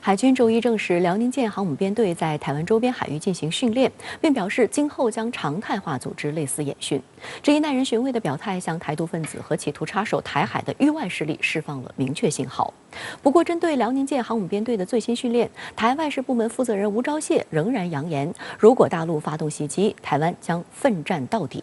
海军周一证实，辽宁舰航母编队在台湾周边海域进行训练，并表示今后将常态化组织类似演训。这一耐人寻味的表态，向台独分子和企图插手台海的域外势力释放了明确信号。不过，针对辽宁舰航母编队的最新训练，台外事部门负责人吴钊燮仍然扬言，如果大陆发动袭击，台湾将奋战到底。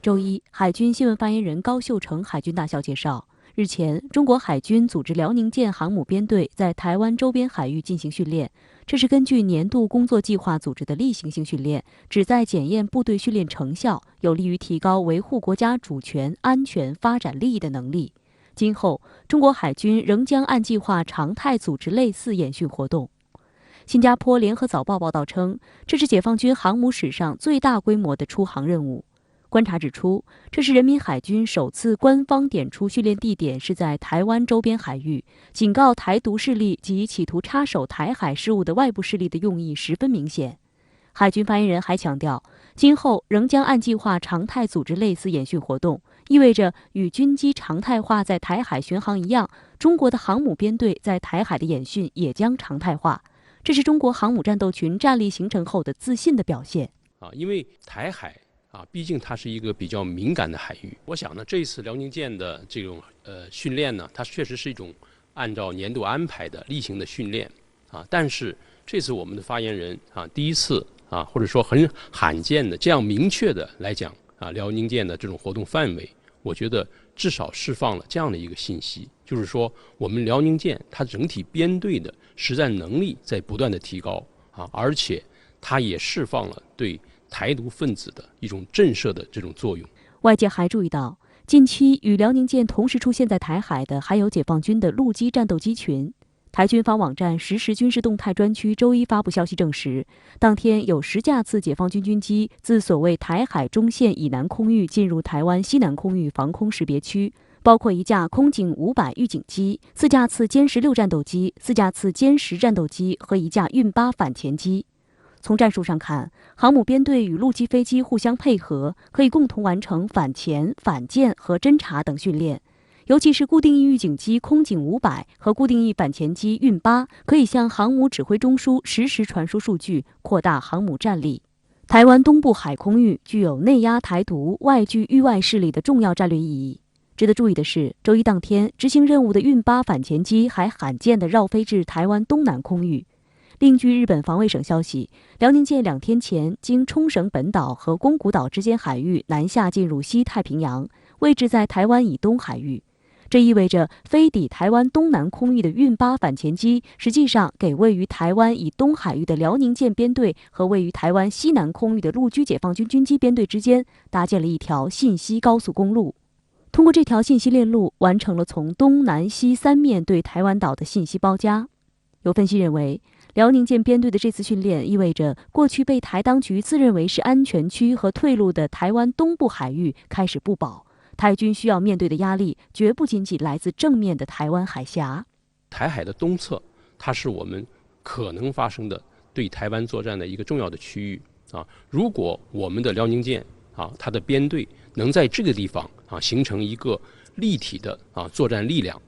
周一，海军新闻发言人高秀成海军大校介绍，日前，中国海军组织辽宁舰航母编队在台湾周边海域进行训练，这是根据年度工作计划组织的例行性训练，旨在检验部队训练成效，有利于提高维护国家主权、安全、发展利益的能力。今后，中国海军仍将按计划常态组织类似演训活动。新加坡联合早报报道称，这是解放军航母史上最大规模的出航任务。观察指出，这是人民海军首次官方点出训练地点是在台湾周边海域，警告台独势力及企图插手台海事务的外部势力的用意十分明显。海军发言人还强调，今后仍将按计划常态组织类似演训活动，意味着与军机常态化在台海巡航一样，中国的航母编队在台海的演训也将常态化。这是中国航母战斗群战力形成后的自信的表现。因为台海毕竟它是一个比较敏感的海域。我想呢，这一次辽宁舰的这种训练呢，它确实是一种按照年度安排的例行的训练但是这次我们的发言人第一次或者说很罕见的这样明确的来讲辽宁舰的这种活动范围，我觉得至少释放了这样的一个信息，就是说我们辽宁舰它整体编队的实战能力在不断的提高而且它也释放了对台独分子的一种震慑的这种作用。外界还注意到，近期与辽宁舰同时出现在台海的还有解放军的陆基战斗机群。台军方网站实时军事动态专区周一发布消息证实，当天有10架次解放军军机自所谓台海中线以南空域进入台湾西南空域防空识别区，包括1架空警500预警机、4架次歼16战斗机、4架次歼10战斗机和1架运8反潜机。从战术上看，航母编队与陆基飞机互相配合，可以共同完成反潜、反舰和侦察等训练。尤其是固定翼预警机空警500和固定翼反潜机运8，可以向航母指挥中枢实时传输数据，扩大航母战力。台湾东部海空域具有内压台独、外拒域外势力的重要战略意义。值得注意的是，周一当天执行任务的运8反潜机还罕见地绕飞至台湾东南空域。另据日本防卫省消息，辽宁舰2天前经冲绳本岛和宫古岛之间海域南下进入西太平洋，位置在台湾以东海域。这意味着飞抵台湾东南空域的运8反潜机，实际上给位于台湾以东海域的辽宁舰编队和位于台湾西南空域的陆军解放军军机编队之间搭建了一条信息高速公路。通过这条信息链路，完成了从东南西3面对台湾岛的信息包夹。有分析认为，辽宁舰编队的这次训练意味着，过去被台当局自认为是安全区和退路的台湾东部海域开始不保。台军需要面对的压力，绝不仅仅来自正面的台湾海峡。台海的东侧，它是我们可能发生的对台湾作战的一个重要的区域如果我们的辽宁舰它的编队能在这个地方形成一个立体的作战力量，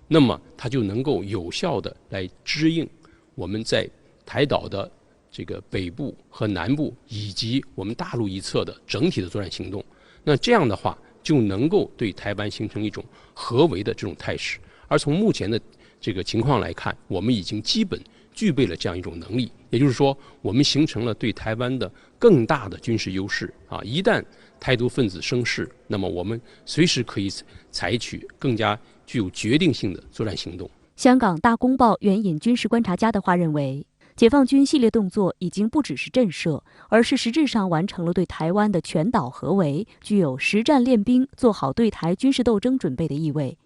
那么它就能够有效的来支应我们在台岛的这个北部和南部以及我们大陆一侧的整体的作战行动。那这样的话，就能够对台湾形成一种合围的这种态势。而从目前的这个情况来看，我们已经基本具备了这样一种能力，也就是说，我们形成了对台湾的更大的军事优势一旦台独分子生事，那么我们随时可以采取更加具有决定性的作战行动。香港大公报援引军事观察家的话认为，解放军系列动作已经不只是震慑，而是实质上完成了对台湾的全岛合围，具有实战练兵、做好对台军事斗争准备的意味。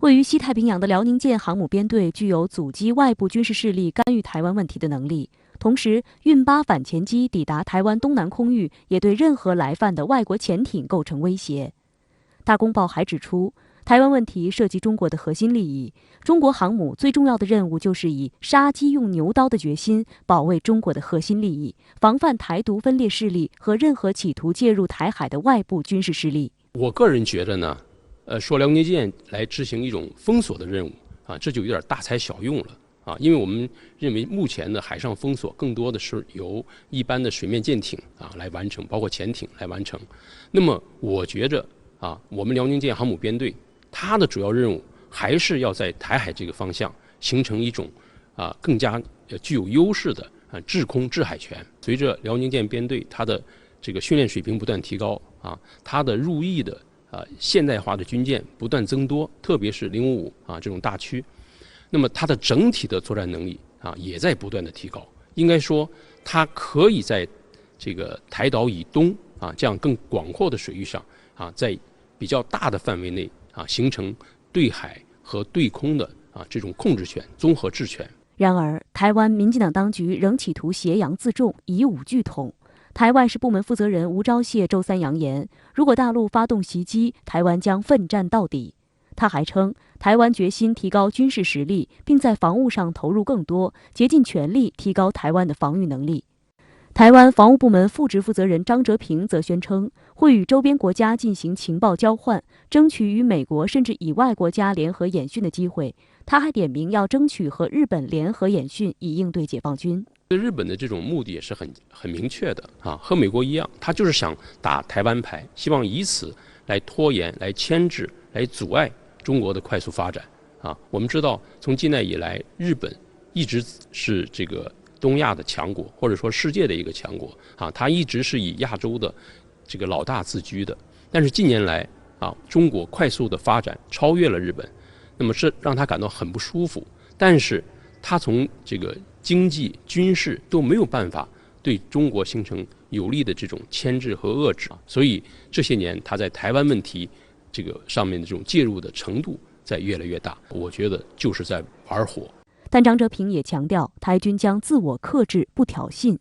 位于西太平洋的辽宁舰航母编队具有阻击外部军事势力干预台湾问题的能力，同时运8反潜机抵达台湾东南空域，也对任何来犯的外国潜艇构成威胁。大公报还指出，台湾问题涉及中国的核心利益，中国航母最重要的任务就是以杀鸡用牛刀的决心保卫中国的核心利益，防范台独分裂势力和任何企图介入台海的外部军事势力。我个人觉得呢，说辽宁舰来执行一种封锁的任务这就有点大材小用了因为我们认为目前的海上封锁更多的是由一般的水面舰艇来完成，包括潜艇来完成。那么我觉着我们辽宁舰航母编队它的主要任务还是要在台海这个方向形成一种更加具有优势的制空制海权。随着辽宁舰编队它的这个训练水平不断提高它的入役的现代化的军舰不断增多，特别是055这种大驱。那么它的整体的作战能力也在不断的提高，应该说它可以在这个台岛以东这样更广阔的水域上在比较大的范围内形成对海和对空的这种控制权、综合制权。然而，台湾民进党当局仍企图挟洋自重，以武拒统。台外事部门负责人吴钊燮周三扬言，如果大陆发动袭击，台湾将奋战到底。他还称，台湾决心提高军事实力，并在防务上投入更多，竭尽全力提高台湾的防御能力。台湾防务部门副职负责人张哲平则宣称，会与周边国家进行情报交换，争取与美国甚至以外国家联合演训的机会。他还点名要争取和日本联合演训，以应对解放军。日本的这种目的也是很明确的和美国一样，他就是想打台湾牌，希望以此来拖延、来牵制、来阻碍中国的快速发展我们知道，从近代以来，日本一直是这个东亚的强国，或者说世界的一个强国它一直是以亚洲的这个老大自居的。但是近年来中国快速的发展超越了日本，那么这让他感到很不舒服。但是他从这个经济、军事都没有办法对中国形成有力的这种牵制和遏制所以这些年他在台湾问题这个上面的这种介入的程度在越来越大，我觉得就是在玩火。但张哲平也强调，台军将自我克制，不挑衅。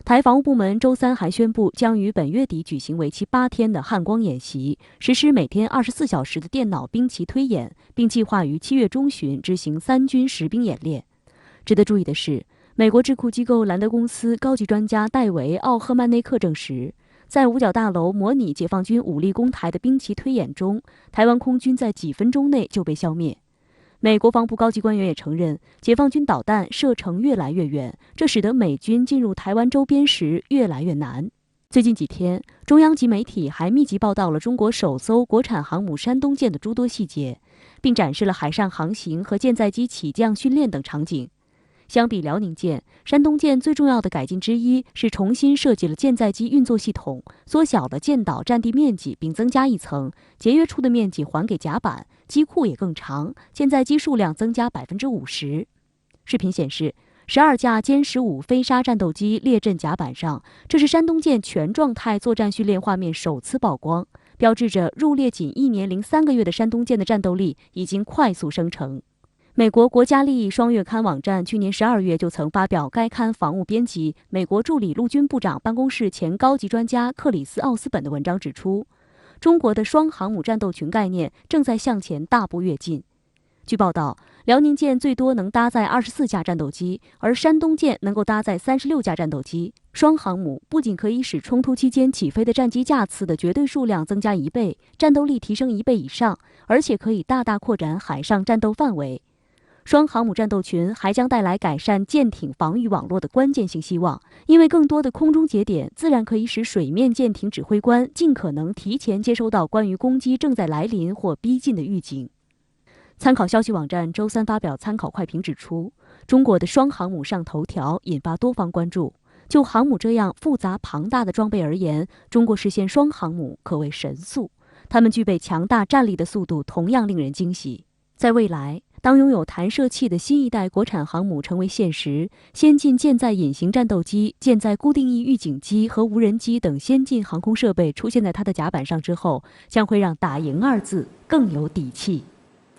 台防务部门周三还宣布，将于本月底举行为期8天的汉光演习，实施每天24小时的电脑兵棋推演，并计划于7月中旬执行3军实兵演练。值得注意的是，美国智库机构兰德公司高级专家戴维·奥赫曼内克证实，在五角大楼模拟解放军武力攻台的兵棋推演中，台湾空军在几分钟内就被消灭。美国防部高级官员也承认，解放军导弹射程越来越远，这使得美军进入台湾周边时越来越难。最近几天，中央级媒体还密集报道了中国首艘国产航母山东舰的诸多细节，并展示了海上航行和舰载机起降训练等场景。相比辽宁舰，山东舰最重要的改进之一是重新设计了舰载机运作系统，缩小了舰岛占地面积，并增加一层，节约出的面积还给甲板，机库也更长，舰载机数量增加50%。视频显示，12架歼15飞鲨战斗机列阵甲板上，这是山东舰全状态作战训练画面首次曝光，标志着入列仅1年零3个月的山东舰的战斗力已经快速生成。美国国家利益双月刊网站去年12月就曾发表该刊防务编辑、美国助理陆军部长办公室前高级专家克里斯·奥斯本的文章指出，中国的双航母战斗群概念正在向前大步跃进。据报道，辽宁舰最多能搭载24架战斗机，而山东舰能够搭载36架战斗机。双航母不仅可以使冲突期间起飞的战机架次的绝对数量增加1倍，战斗力提升1倍以上，而且可以大大扩展海上战斗范围。双航母战斗群还将带来改善舰艇防御网络的关键性希望，因为更多的空中节点自然可以使水面舰艇指挥官尽可能提前接收到关于攻击正在来临或逼近的预警。参考消息网站周三发表参考快评指出，中国的双航母上头条引发多方关注。就航母这样复杂庞大的装备而言，中国实现双航母可谓神速，它们具备强大战力的速度同样令人惊喜。在未来，当拥有弹射器的新一代国产航母成为现实，先进舰载隐形战斗机、舰载固定翼预警机和无人机等先进航空设备出现在它的甲板上之后，将会让打赢2字更有底气。